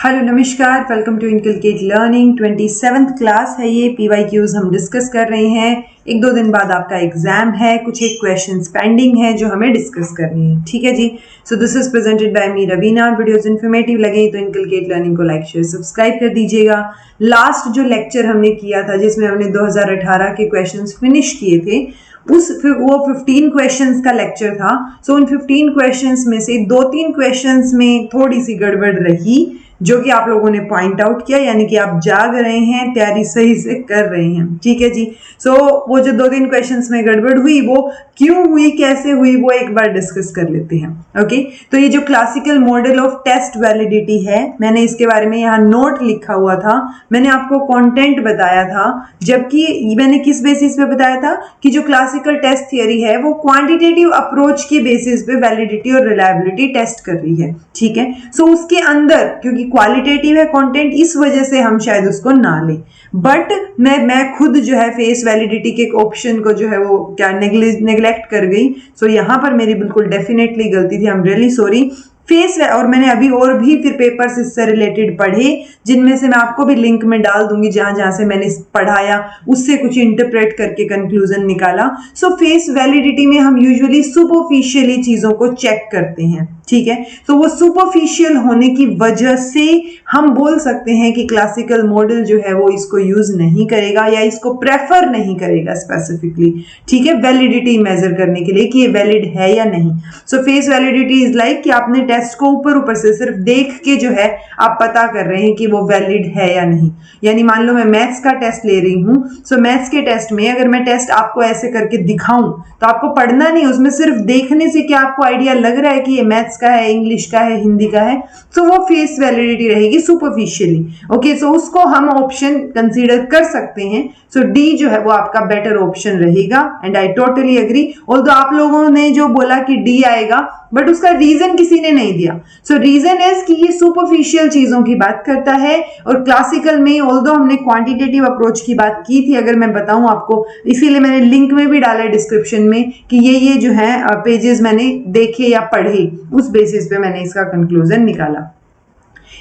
Hello नमस्कार, welcome to inculcate learning. 27th class है ये। PYQs हम डिस्कस कर रहे हैं। एक दो दिन बाद आपका एग्जाम है, कुछ एक क्वेश्चंस पेंडिंग है जो हमें डिस्कस करनी है। ठीक है जी। So this is presented by me Raveena. Videos informative लगे तो इनकलकेट लर्निंग को लाइक शेयर सब्सक्राइब कर दीजिएगा। लास्ट जो लेक्चर हमने किया था जिसमें हमने 2018 के क्वेश्चंस फिनिश किए थे, वो 15 क्वेश्चंस का लेक्चर था। सो उन 15 क्वेश्चंस में से 2-3 क्वेश्चंस में थोड़ी सी गड़बड़ रही जो कि आप लोगों ने पॉइंट आउट किया, यानी कि आप जाग रहे हैं, तैयारी सही से कर रहे हैं। ठीक है जी। सो वो जो 2-3 क्वेश्चंस में गड़बड़ हुई वो क्यों हुई, कैसे हुई, वो एक बार डिस्कस कर लेते हैं। ओके, तो ये जो classical model of test validity है, मैंने इसके बारे में यहाँ नोट लिखा हुआ था। मैंने आपको कंटेंट बताया था, जबकि मैंने किस बेसिस पे बताया था कि जो क्लासिकल टेस्ट थियरी है वो क्वांटिटेटिव अप्रोच के बेसिस पे वैलिडिटी और रिलायबिलिटी टेस्ट कर रही है। ठीक है। सो उसके अंदर क्योंकि क्वालिटेटिव है कंटेंट, इस वजह से हम शायद उसको ना लें, बट मैं खुद जो है फेस वैलिडिटी के ऑप्शन को जो है वो क्या नेग्लेक्ट कर गई। सो यहाँ पर मेरी बिल्कुल डेफिनेटली गलती थी। I am really sorry. Face और मैंने अभी और भी फिर पेपर्स इससे रिलेटेड पढ़े, जिनमें से मैं आपको भी लिंक में डाल दूंगी जहां जहां से मैंने पढ़ाया, उससे कुछ इंटरप्रेट करके कंक्लूजन निकाला। सो फेस वैलिडिटी में हम यूजुअली सुपरफिशियली चीजों को चेक करते हैं। ठीक है। तो वो सुपरफिशियल होने की वजह से हम बोल सकते हैं कि क्लासिकल मॉडल जो है वो इसको यूज नहीं करेगा या इसको प्रेफर नहीं करेगा स्पेसिफिकली। ठीक है, वैलिडिटी मेजर करने के लिए कि ये वैलिड है या नहीं। सो फेस वैलिडिटी इज लाइक कि आपने टेस्ट को ऊपर से सिर्फ देख के जो है आप पता कर रहे हैं कि वो वैलिड है या नहीं। यानी मान लो मैं मैथ्स का टेस्ट ले रही हूं। सो मैथ्स के टेस्ट में अगर मैं टेस्ट आपको ऐसे करके दिखाऊं तो आपको पढ़ना नहीं, उसमें सिर्फ देखने से क्या आपको आइडिया लग रहा है कि ये मैथ्स का है, इंग्लिश का है, हिंदी का है, तो वो फेस वैलिडिटी रहेगी सुपरफिशियली। ओके, सो उसको हम ऑप्शन कंसीडर कर सकते हैं। सो डी जो है वो आपका बेटर ऑप्शन रहेगा and I totally agree. Although आप लोगों ने जो बोला कि डी आएगा, बट उसका रीजन किसी ने नहीं दिया। सो रीजन इज कि ये सुपरफिशियल चीजों की बात करता है और क्लासिकल में ऑल्दो हमने क्वांटिटेटिव अप्रोच की बात की थी, अगर मैं बताऊं आपको, इसीलिए मैंने लिंक में भी डाला है डिस्क्रिप्शन में कि ये जो है पेजेस मैंने देखे या पढ़े, उस बेसिस पे मैंने इसका कंक्लूजन निकाला।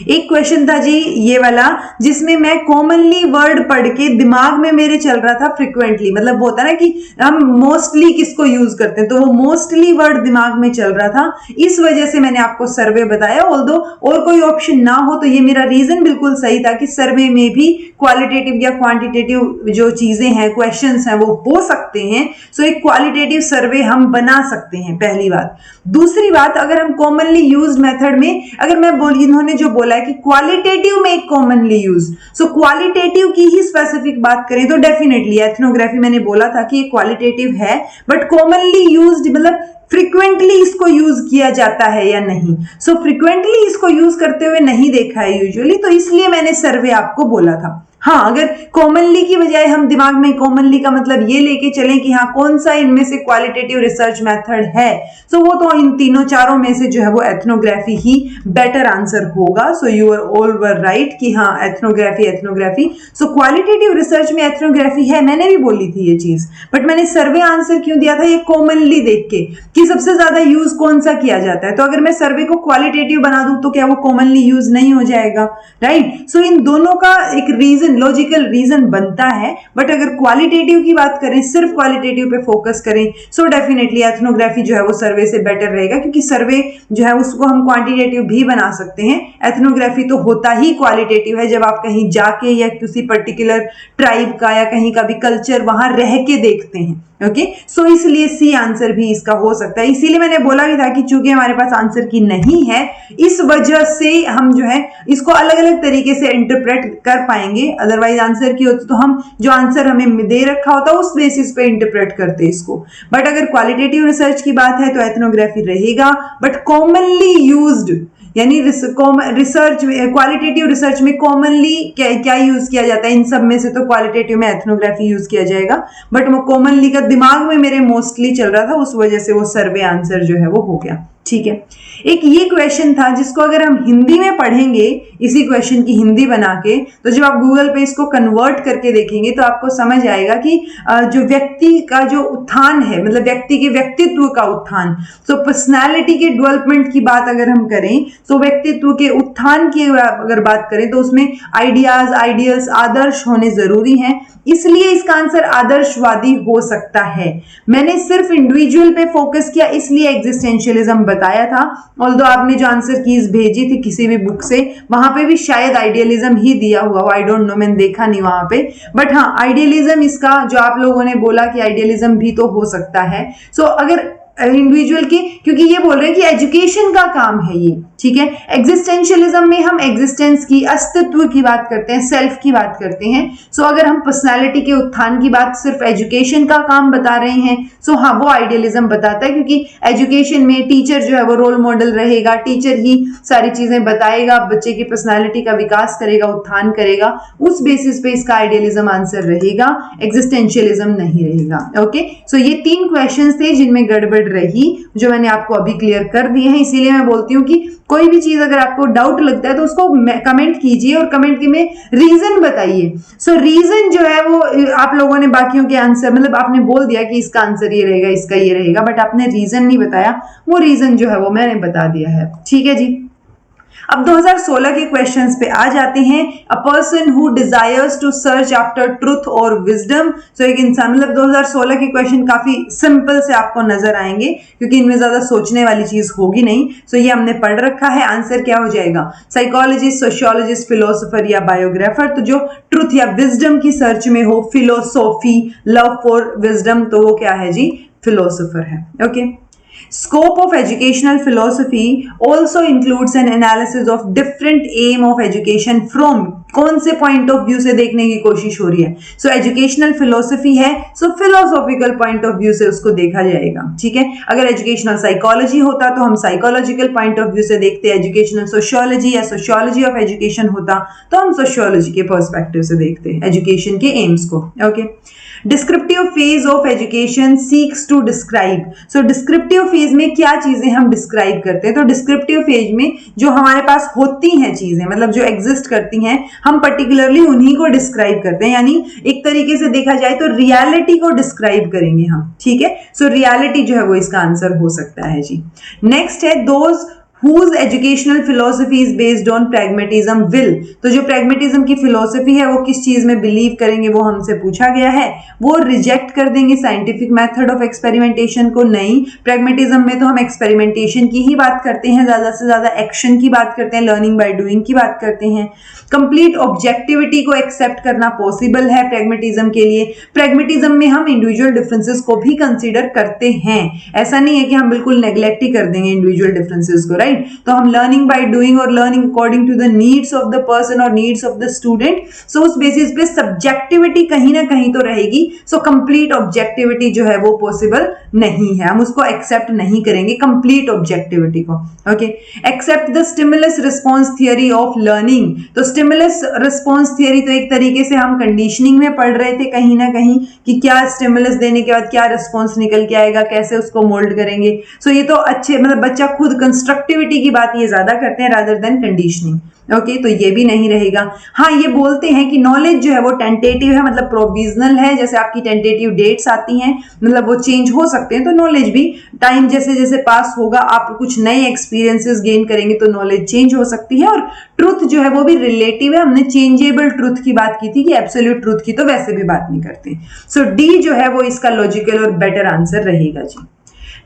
एक क्वेश्चन था जी ये वाला, जिसमें मैं कॉमनली वर्ड पढ़ के दिमाग में मेरे चल रहा था फ्रिक्वेंटली, मतलब वो होता है ना कि हम मोस्टली किसको यूज करते हैं, तो वो मोस्टली वर्ड दिमाग में चल रहा था। इस वजह से मैंने आपको सर्वे बताया। ऑल्दो और कोई ऑप्शन ना हो तो ये मेरा रीजन बिल्कुल सही था कि सर्वे में भी क्वालिटेटिव या क्वांटिटेटिव जो चीजें हैं, क्वेश्चंस हैं, वो हो सकते हैं। सो एक क्वालिटेटिव सर्वे हम बना सकते हैं, पहली बात। दूसरी बात, अगर हम कॉमनली यूज्ड मेथड में, अगर मैं इन्होंने जो बोला है कि क्वालिटेटिव में एक कॉमनली यूज, सो क्वालिटेटिव की ही स्पेसिफिक बात करें तो डेफिनेटली एथनोग्राफी मैंने बोला था कि ये क्वालिटेटिव है, बट कॉमनली यूज्ड मतलब फ्रीक्वेंटली इसको यूज किया जाता है या नहीं। सो फ्रीक्वेंटली इसको यूज करते हुए नहीं देखा है यूजुअली, तो इसलिए मैंने सर्वे आपको बोला था। हाँ, अगर कॉमनली की बजाय हम दिमाग में कॉमनली का मतलब ये लेके चलें कि हाँ कौन सा इनमें से क्वालिटेटिव रिसर्च मेथड है, सो वो तो इन तीनों चारों में से जो है वो एथनोग्राफी ही बेटर आंसर होगा। So you are all were right कि हाँ एथनोग्राफी। सो क्वालिटेटिव रिसर्च में एथनोग्राफी है, मैंने भी बोली थी ये चीज, बट मैंने सर्वे आंसर क्यों दिया था, ये कॉमनली देख के कि सबसे ज्यादा यूज कौन सा किया जाता है। तो अगर मैं सर्वे को क्वालिटेटिव बना दूं तो क्या वो कॉमनली यूज नहीं हो जाएगा, राइट। सो इन दोनों का एक रीजन, लॉजिकल रीजन बनता है। बट अगर क्वालिटेटिव की बात करें, सिर्फ क्वालिटेटिव पे फोकस करें, सो डेफिनेटली एथनोग्राफी जो है वो सर्वे से बेटर रहेगा, क्योंकि सर्वे जो है उसको हम क्वांटिटेटिव भी बना सकते हैं। एथनोग्राफी तो होता ही क्वालिटेटिव है, जब आप कहीं जाके या किसी पर्टिकुलर ट्राइब का या कहीं का भी कल्चर वहां रह के देखते हैं। ओके, सो इसलिए सी आंसर भी इसका हो सकता है। इसीलिए मैंने बोला भी था कि चूंकि हमारे पास आंसर की नहीं है, इस वजह से हम जो है इसको अलग अलग तरीके से इंटरप्रेट कर पाएंगे। अदरवाइज आंसर की होती तो हम जो आंसर हमें दे रखा होता उस बेसिस पे इंटरप्रेट करते इसको। बट अगर क्वालिटेटिव रिसर्च की बात है तो एथनोग्राफी रहेगा, बट कॉमनली यूज्ड यानी रिसर्च क्वालिटेटिव रिसर्च में कॉमनली क्या यूज किया जाता है, इन सब में से तो क्वालिटेटिव में एथनोग्राफी यूज किया जाएगा, बट वो कॉमनली का दिमाग में मेरे मोस्टली चल रहा था, उस वजह से वो सर्वे आंसर जो है वो हो गया। ठीक है। एक ये क्वेश्चन था जिसको अगर हम हिंदी में पढ़ेंगे, इसी क्वेश्चन की हिंदी बना के, तो जब आप गूगल पे इसको कन्वर्ट करके देखेंगे तो आपको समझ आएगा कि जो व्यक्ति का जो उत्थान है, मतलब व्यक्ति के व्यक्तित्व का उत्थान, तो पर्सनालिटी के डेवलपमेंट की बात अगर हम करें, तो व्यक्तित्व के उत्थान की अगर बात करें तो उसमें आइडियाज, आइडियल्स, आदर्श होने जरूरी हैं। इसलिए इसका आंसर आदर्शवादी हो सकता है। मैंने सिर्फ इंडिविजुअल पे फोकस किया इसलिए एग्जिस्टेंशियलिज्म बताया था। ऑल्दो आपने जो आंसर कीज भेजी थी किसी भी बुक से, वहां पे भी शायद आइडियलिज्म ही दिया हुआ हो, आई डोंट नो, मैंने देखा नहीं वहां पे, बट हाँ आइडियलिज्म इसका जो आप लोगों ने बोला कि आइडियलिज्म भी तो हो सकता है। सो अगर इंडिविजुअल की, क्योंकि ये बोल रहे हैं कि एजुकेशन का काम है ये, ठीक है। एग्जिस्टेंशियलिज्म में हम एग्जिस्टेंस की, अस्तित्व की बात करते हैं, सेल्फ की बात करते हैं। सो अगर हम पर्सनालिटी के उत्थान की बात सिर्फ एजुकेशन का काम बता रहे हैं, सो हाँ वो आइडियलिज्म बताता है, क्योंकि एजुकेशन में टीचर जो है वो रोल मॉडल रहेगा, टीचर ही सारी चीजें बताएगा, बच्चे की पर्सनालिटी का विकास करेगा, उत्थान करेगा, उस बेसिस पे इसका आइडियलिज्म आंसर रहेगा, एग्जिस्टेंशियलिज्म नहीं रहेगा। ओके, सो ये 3 क्वेश्चन थे जिनमें गड़बड़ रही, जो मैंने आपको अभी क्लियर कर दिए हैं। इसीलिए मैं बोलती हूँ कि कोई भी चीज अगर आपको डाउट लगता है तो उसको कमेंट कीजिए और कमेंट में रीजन बताइए। सो रीजन जो है वो आप लोगों ने बाकियों के आंसर, मतलब आपने बोल दिया कि इसका आंसर ये रहेगा, इसका ये रहेगा, बट आपने रीजन नहीं बताया, वो रीजन जो है वो मैंने बता दिया है। ठीक है जी। अब 2016 के क्वेश्चंस पे आ जाते हैं। A person who desires to search after truth और विजडम। सो एक इंसान, मतलब 2016 के क्वेश्चन काफी सिंपल से आपको नजर आएंगे क्योंकि इनमें ज्यादा सोचने वाली चीज होगी नहीं। सो ये हमने पढ़ रखा है। आंसर क्या हो जाएगा? साइकोलॉजिस्ट, सोशियोलॉजिस्ट, फिलोसोफर या बायोग्राफर। तो जो ट्रुथ या विजडम की सर्च में हो, फिलोसॉफी, लव फॉर विजडम, तो वो क्या है जी? फिलोसोफर है। Okay. Scope of educational philosophy also includes an analysis of different aim of education from, कौन से पॉइंट ऑफ व्यू से देखने की कोशिश हो रही है। सो एजुकेशनल फिलोसफी है, सो फिलोसॉफिकल पॉइंट ऑफ व्यू से उसको देखा जाएगा। ठीक है। अगर एजुकेशनल साइकोलॉजी होता तो हम साइकोलॉजिकल पॉइंट ऑफ व्यू से देखते हैं। एजुकेशनल सोशियोलॉजी या सोशियोलॉजी ऑफ एजुकेशन होता तो हम सोशियोलॉजी के पर्सपेक्टिव से देखते हैं एजुकेशन के एम्स को। Okay. Descriptive phase of education seeks to describe. So descriptive phase में क्या चीजें हम डिस्क्राइब करते हैं? तो डिस्क्रिप्टिव फेज में जो हमारे पास होती हैं चीजें, मतलब जो एग्जिस्ट करती हैं, हम पर्टिकुलरली उन्हीं को डिस्क्राइब करते हैं। यानी एक तरीके से देखा जाए तो रियलिटी को डिस्क्राइब करेंगे हम। ठीक है। सो रियलिटी जो है वो इसका आंसर हो सकता है जी। नेक्स्ट है those whose educational philosophy is based on pragmatism will। तो जो pragmatism की philosophy है वो किस चीज में बिलीव करेंगे, वो हमसे पूछा गया है। वो रिजेक्ट कर देंगे साइंटिफिक मेथड ऑफ एक्सपेरिमेंटेशन को। नहीं, pragmatism में तो हम एक्सपेरिमेंटेशन की ही बात करते हैं, ज्यादा से ज्यादा एक्शन की बात करते हैं, लर्निंग बाय डूइंग की बात करते हैं। कंप्लीट ऑब्जेक्टिविटी को एक्सेप्ट करना पॉसिबल है pragmatism के लिए। pragmatism में हम इंडिविजुअल डिफरेंसेस को भी कंसीडर करते हैं। ऐसा नहीं है कि हम बिल्कुल नेग्लेक्ट ही कर देंगे इंडिविजुअल डिफरेंसेस को, राइट। तो हम लर्निंग बाय डूइंग और learning according to the needs of the person और needs of the student. So उस बेसिस पे सब्जेक्टिविटी कहीं ना कहीं तो रहेगी। सो कंप्लीट ऑब्जेक्टिविटी जो है वो पॉसिबल नहीं है, हम उसको एक्सेप्ट नहीं करेंगे कंप्लीट ऑब्जेक्टिविटी को। Okay. Accept the stimulus response theory of learning. तो स्टिमुलस रिस्पॉन्स थियरी तो एक तरीके से हम कंडीशनिंग में पढ़ रहे थे कहीं ना कहीं कि क्या स्टिमुलस देने के बाद क्या रिस्पॉन्स निकल के आएगा, कैसे उसको मोल्ड करेंगे। सो ये तो अच्छे, मतलब बच्चा खुद कंस्ट्रक्टिविटी की बात ये ज्यादा करते हैं रादर देन कंडीशनिंग। ओके, तो ये भी नहीं रहेगा। हाँ, ये बोलते हैं कि नॉलेज जो है वो टेंटेटिव है, मतलब प्रोविजनल है। जैसे आपकी टेंटेटिव डेट्स आती हैं, मतलब वो चेंज हो सकते हैं। तो नॉलेज भी टाइम जैसे जैसे पास होगा, आप कुछ नए एक्सपीरियंसेस गेन करेंगे तो नॉलेज चेंज हो सकती है। और ट्रुथ जो है वो भी रिलेटिव है। हमने चेंजेबल ट्रुथ की बात की थी कि एब्सोल्यूट ट्रुथ की तो वैसे भी बात नहीं करते। सो डी जो है वो इसका लॉजिकल और बेटर आंसर रहेगा जी।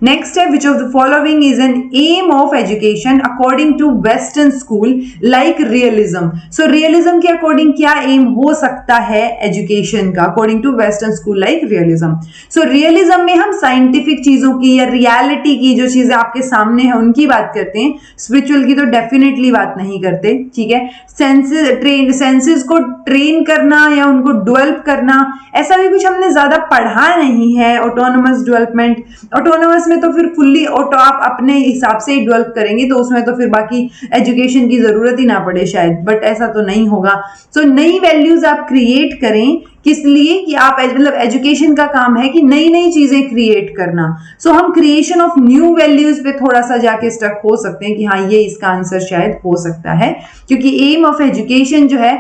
नेक्स्ट है, which of the following is an aim of education according to western school like realism. So realism के अकॉर्डिंग क्या एम हो सकता है एजुकेशन का according to western school like realism? So realism में हम साइंटिफिक चीजों की या रियलिटी की जो चीजें आपके सामने है उनकी बात करते हैं। स्पिरिचुअल की तो डेफिनेटली बात नहीं करते। ठीक है। सेंसेस को ट्रेन करना या उनको डेवलप करना, ऐसा भी कुछ हमने ज्यादा पढ़ा नहीं है। ऑटोनोमस डेवलपमेंट, ऑटोनोमस में तो फिर फुल्ली ऑटो आप अपने हिसाब से ही डेवलप करेंगे, तो उसमें तो फिर बाकी एजुकेशन की जरूरत ही ना पड़े शायद, बट ऐसा तो नहीं होगा। सो नई वैल्यूज आप क्रिएट करें किस लिए कि आप मतलब एजुकेशन का काम है कि नई नई चीजें क्रिएट करना। सो हम क्रिएशन ऑफ न्यू वैल्यूज पे थोड़ा सा जाके स्टक हो सकते हैं कि हाँ ये इसका आंसर शायद हो सकता है, क्योंकि एम ऑफ एजुकेशन जो है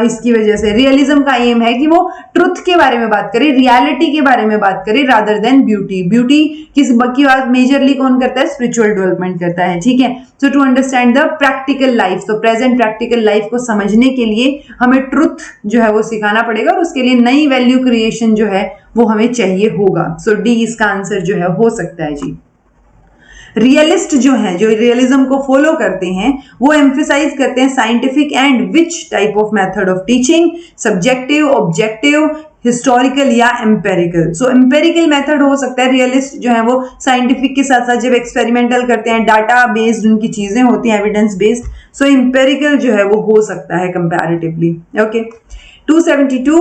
इसकी वजह से रियलिज्म का एम है कि वो ट्रुथ के बारे में बात करे, रियलिटी के बारे में बात करे रादर देन ब्यूटी। ब्यूटी किस की बात मेजरली कौन करता है? स्पिरिचुअल डेवलपमेंट करता है, ठीक है। So to understand the practical life, तो प्रेजेंट प्रैक्टिकल लाइफ को समझने के लिए हमें ट्रुथ जो है वो सिखाना पड़ेगा और उसके लिए नई वैल्यू क्रिएशन जो है वो हमें चाहिए होगा। सो डी इसका आंसर जो है हो सकता है जी। रियलिस्ट जो है, जो रियलिज्म को फॉलो करते हैं, वो एम्फेसाइज करते हैं scientific and which type of method of teaching, subjective, objective, historical या एम्पेरिकल। सो एम्पेरिकल मेथड हो सकता है। रियलिस्ट जो है वो साइंटिफिक के साथ साथ जब एक्सपेरिमेंटल करते हैं, डाटा बेस्ड उनकी चीजें होती हैं, एविडेंस बेस्ड। सो एम्पेरिकल जो है वो हो सकता है comparatively. Okay 272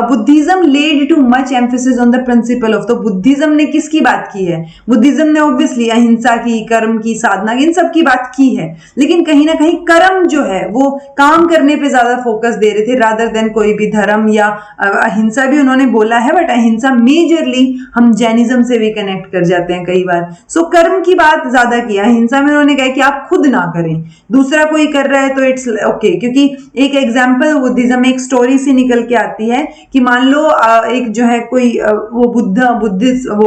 Buddhism led too much emphasis on the principle of. तो बुद्धिज्म ने किसकी बात की है? बुद्धिज्म ने ऑब्वियसली अहिंसा की, कर्म की, साधना की, इन सब की बात की है, लेकिन कहीं ना कहीं कर्म जो है वो काम करने पे ज्यादा फोकस दे रहे थे रादर देन कोई भी धर्म या अहिंसा भी उन्होंने बोला है, बट अहिंसा मेजरली हम जैनिज्म से भी कनेक्ट कर जाते हैं कई बार। सो कर्म की बात ज्यादा की। अहिंसा में उन्होंने कहा कि आप खुद ना करें, दूसरा कोई कर रहा है तो इट्स ओके। क्योंकि एक एग्जाम्पल बुद्धिज्म में एक स्टोरी से निकल के आती है कि मान लो एक जो है कोई वो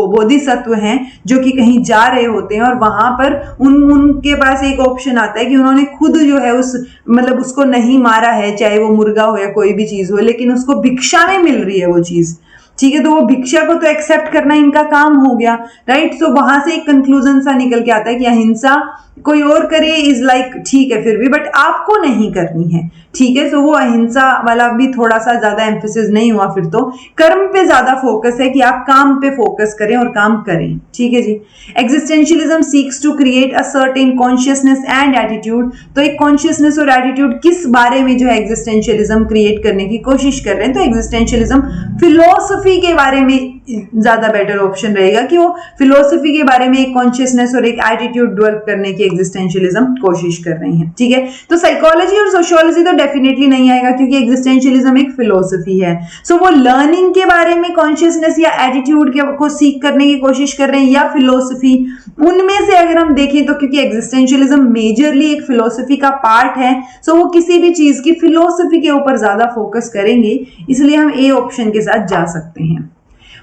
बोधिसत्व हैं जो कि कहीं जा रहे होते हैं और वहां पर उनके पास एक ऑप्शन आता है कि उन्होंने खुद जो है उस मतलब उसको नहीं मारा है, चाहे वो मुर्गा हो या कोई भी चीज हो, लेकिन उसको भिक्षा में मिल रही है वो चीज, ठीक है। तो वो भिक्षा को तो एक्सेप्ट करना इनका काम हो गया, राइट। सो वहां से एक कंक्लूजन सा निकल के आता है कि अहिंसा कोई और करे इज लाइक ठीक है फिर भी, बट आपको नहीं करनी है, ठीक है। सो वो अहिंसा वाला भी थोड़ा सा ज्यादा एम्फेसिस नहीं हुआ, फिर तो कर्म पे ज्यादा फोकस है कि आप काम पे फोकस करें और काम करें, ठीक है जी। Existentialism seeks to create a certain consciousness and attitude. तो एक कॉन्शियसनेस और एटीट्यूड किस बारे में जो है एग्जिस्टेंशियलिज्म क्रिएट करने की कोशिश कर रहे हैं? तो एग्जिस्टेंशियलिज्म फिलोसफी के बारे में ज्यादा बेटर ऑप्शन रहेगा कि वो फिलोसफी के बारे में एक कॉन्शियसनेस और एक एटीट्यूड डेवलप करने की एग्जिस्टेंशियलिज्म कोशिश कर रही है, ठीक है। तो साइकोलॉजी और सोशियोलॉजी तो डेफिनेटली नहीं आएगा क्योंकि एग्जिस्टेंशियलिज्म एक फिलोसफी है। सो वो लर्निंग के बारे में कॉन्शियसनेस या एटीट्यूड को सीख करने की कोशिश कर रहे हैं या फिलोसफी, उनमें से अगर हम देखें तो क्योंकि एग्जिस्टेंशियलिज्म मेजरली एक फिलोसफी का पार्ट है, सो वो किसी भी चीज की फिलोसफी के ऊपर ज्यादा फोकस करेंगे, इसलिए हम ए ऑप्शन के साथ जा सकते हैं।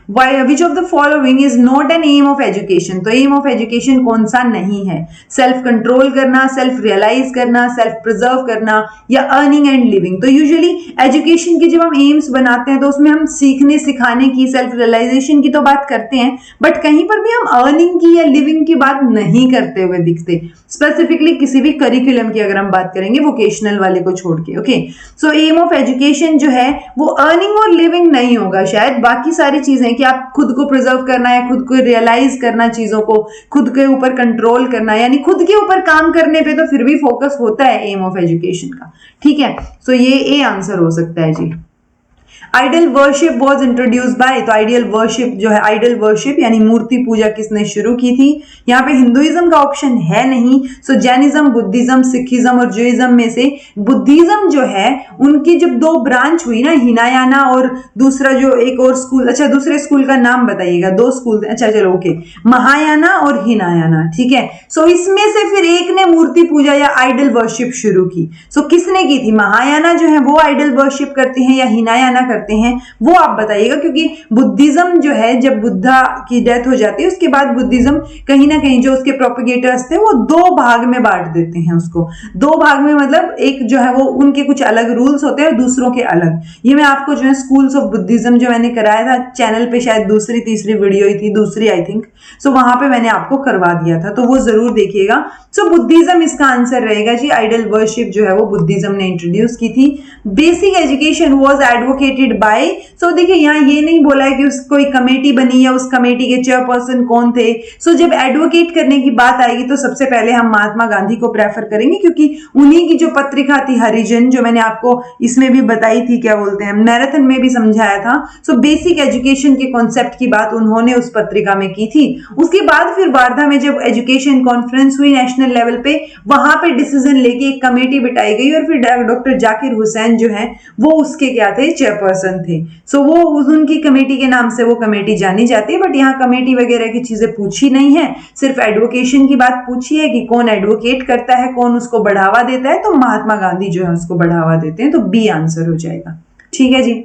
Which of the following is not an aim of education? तो एम ऑफ एजुकेशन कौन सा नहीं है? सेल्फ कंट्रोल करना, सेल्फ रियलाइज करना, सेल्फ प्रिजर्व करना या अर्निंग एंड लिविंग। तो यूजुअली एजुकेशन की जब हम एम्स बनाते हैं तो उसमें हम सीखने सिखाने की, सेल्फ रियलाइजेशन की तो बात करते हैं, बट कहीं पर भी हम अर्निंग की या लिविंग की बात नहीं करते हुए दिखते, स्पेसिफिकली किसी भी करिकुलम की अगर हम बात करेंगे वोकेशनल वाले को छोड़ के। Okay so aim of education जो है वो अर्निंग और लिविंग नहीं होगा शायद, बाकी सारी चीजें कि आप खुद को प्रिजर्व करना है, खुद को रियलाइज करना, चीजों को खुद के ऊपर कंट्रोल करना, यानी खुद के ऊपर काम करने पे तो फिर भी फोकस होता है एम ऑफ एजुकेशन का, ठीक है। सो ये ए आंसर हो सकता है जी। Idol worship was introduce by. तो आइडियल वर्शिप जो है, आइडल वर्शिप यानी मूर्ति पूजा किसने शुरू की थी? यहाँ पे हिंदुइज्म का ऑप्शन है नहीं। सो जैनिज्म, बुद्धिज्म, सिखिज्म और जूइज्म में से बुद्धिज्म जो है उनकी जब दो ब्रांच हुई ना, हिनायाना और दूसरा जो एक और स्कूल, अच्छा दूसरे स्कूल का नाम बताइएगा, दो स्कूल, अच्छा चलो ओके, महायाना और हिनायाना, ठीक है। सो इसमें से फिर एक ने मूर्ति पूजा या आइडल वर्शिप शुरू की। सो किसने की थी? महायाना जो है वो आइडल वर्शिप करते हैं या हिनायाना करते हैं, वो आप बताइएगा, क्योंकि बुद्धिज्म जो है जब बुद्धा की डेथ हो जाती है उसके बाद बुद्धिज्म कहीं ना कहीं जो उसके प्रोपेगेटर्स थे वो दो भाग में बांट देते हैं उसको। दो भाग में मतलब एक जो है वो उनके कुछ अलग रूल्स होते हैं और दूसरों के अलग। ये मैं आपको जो है स्कूल्स ऑफ बुद्धिज्म जो मैंने कराया था चैनल पे, शायद दूसरी तीसरी वीडियो ही थी, दूसरी आई थिंक, सो वहां पे मैंने आपको करवा दिया था, तो वो जरूर देखिएगा। सो बुद्धिज्म इसका आंसर रहेगा जी। आइडल वर्शिप जो है वो बुद्धिज्म ने इंट्रोड्यूस की थी। Basic education was advocated by. So देखिए यहाँ ये नहीं बोला है कि उस कोई कमेटी बनी या उस कमेटी के चेयरपर्सन कौन थे। सो जब एडवोकेट करने की बात आएगी तो सबसे पहले हम महात्मा गांधी को प्रेफर करेंगे, क्योंकि उन्हीं की जो पत्रिका थी हरिजन, जो मैंने आपको इसमें भी बताई थी, क्या बोलते हैं, मैराथन में भी समझाया था। सो बेसिक एजुकेशन के कॉन्सेप्ट की बात उन्होंने उस पत्रिका में की थी। उसके बाद फिर वार्धा में जब एजुकेशन कॉन्फ्रेंस हुई नेशनल लेवल पे, वहां पे डिसीजन लेके एक कमेटी बिठाई गई और फिर डॉक्टर जाकिर हुसैन जो है वो उसके क्या थे, चेयरपर्सन चेयरपर्सन थे। सो वो उनकी कमेटी के नाम से वो कमेटी जानी जाती है, बट यहाँ कमेटी वगैरह की चीजें पूछी नहीं है, सिर्फ एडवोकेशन की बात पूछी है कि कौन एडवोकेट करता है, कौन उसको बढ़ावा देता है, तो महात्मा गांधी जो है उसको बढ़ावा देते हैं, तो बी आंसर हो जाएगा। ठीक है जी।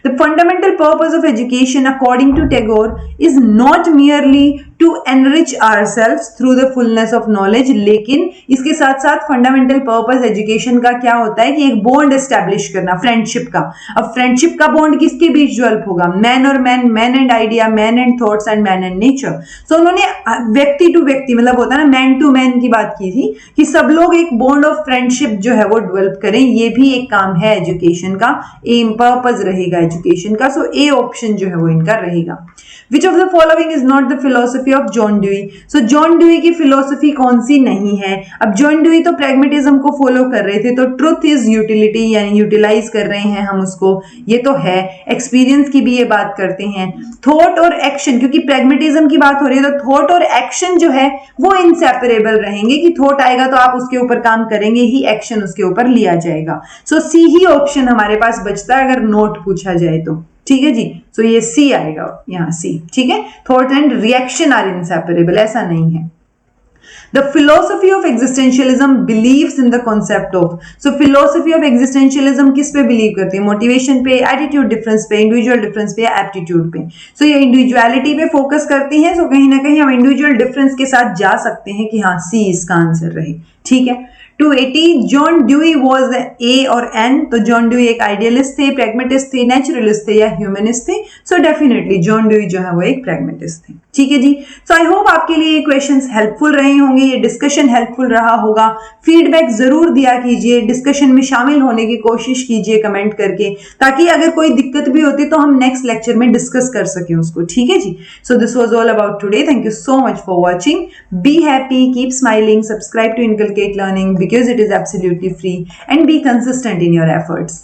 The fundamental purpose of education, according to Tagore, is not merely to enrich ourselves through the fullness of knowledge, लेकिन इसके साथ साथ फंडामेंटल पर्पस एजुकेशन का क्या होता है कि एक बॉन्ड एस्टेब्लिश करना, फ्रेंडशिप का। अब फ्रेंडशिप का बॉन्ड किसके बीच डेवलप होगा? मैन और man, man and idea, man and thoughts and man and nature. So उन्होंने व्यक्ति टू व्यक्ति, मतलब होता है ना मैन टू मैन की बात की थी कि सब लोग एक बॉन्ड ऑफ फ्रेंडशिप जो है वो डेवलप करें। ये भी एक काम है एजुकेशन का, एम पर्पस रहेगा एजुकेशन का। सो ए ऑप्शन जो है वो इनका रहेगा। Which of the following is not the philosophy of John Dewey? So John Dewey की फिलोसफी कौन सी नहीं है? अब John Dewey तो pragmatism को फॉलो कर रहे थे, तो truth is utility यानी यूटिलाइज कर रहे हैं हम उसको, ये तो है। एक्सपीरियंस की भी ये बात करते हैं। थॉट और एक्शन, क्योंकि pragmatism की बात हो रही है तो थॉट और एक्शन जो है वो इनसेपरेबल रहेंगे, कि थॉट आएगा तो आप उसके ऊपर काम करेंगे ही, एक्शन उसके ऊपर लिया जाएगा। सो सी ही ऑप्शन हमारे पास बचता है अगर नोट पूछा जाए तो। ठीक है जी। सो ये सी आएगा यहां, सी। ठीक है। Thought and reaction are inseparable, ऐसा नहीं है। The philosophy of existentialism believes in the concept of, so philosophy of existentialism किस पे बिलीव करती है? मोटिवेशन पे, एटीट्यूड डिफरेंस पे, इंडिविजुअल डिफरेंस पे या एप्टीट्यूड पे? सो ये इंडिविजुअलिटी पे फोकस करती है। सो कहीं ना कहीं हम इंडिविजुअल डिफरेंस के साथ जा सकते हैं कि हाँ सी इसका आंसर रहे। ठीक है। 280 जॉन ड्यूई वॉज ए और एन, तो जॉन ड्यूई एक आइडियलिस्ट थे, प्रैग्मेटिस्ट थे, नेचुरलिस्ट थे या ह्यूमनिस्ट थे? सो डेफिनेटली जॉन ड्यूई जो है वो एक प्रैग्मेटिस्ट थे। ठीक है जी। सो आई होप आपके लिए ये क्वेश्चंस हेल्पफुल रहे होंगे, ये डिस्कशन हेल्पफुल रहा होगा। फीडबैक जरूर दिया कीजिए, डिस्कशन में शामिल होने की कोशिश कीजिए कमेंट करके, ताकि अगर कोई दिक्कत भी होती तो हम नेक्स्ट लेक्चर में डिस्कस कर सके उसको। ठीक है जी। So this was all about today. Thank you so much for watching. Be happy, keep smiling, subscribe to inculcate learning because it is absolutely free, and be consistent in your efforts.